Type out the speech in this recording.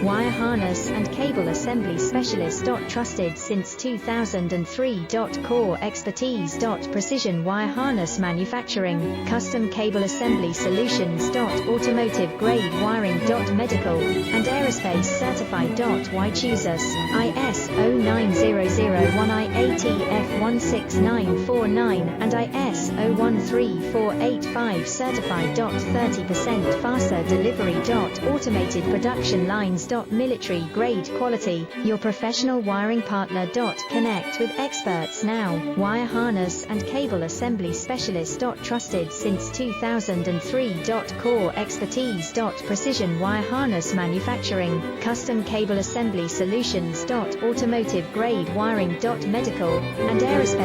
wire harness and cable assembly specialist. Trusted since 2003. Core expertise. Precision wire harness manufacturing, custom cable assembly solutions. Automotive grade wiring. Medical and aerospace certified. Why choose us? IS 09001 IATF 16949 and IS 013485 certified. 30% faster delivery. Automated production lines. Military grade quality, your professional wiring partner. Connect with experts now. Wire harness and cable assembly specialist. Trusted since 2003. Core expertise. Precision wire harness manufacturing, custom cable assembly solutions. Automotive grade wiring. Medical and aerospace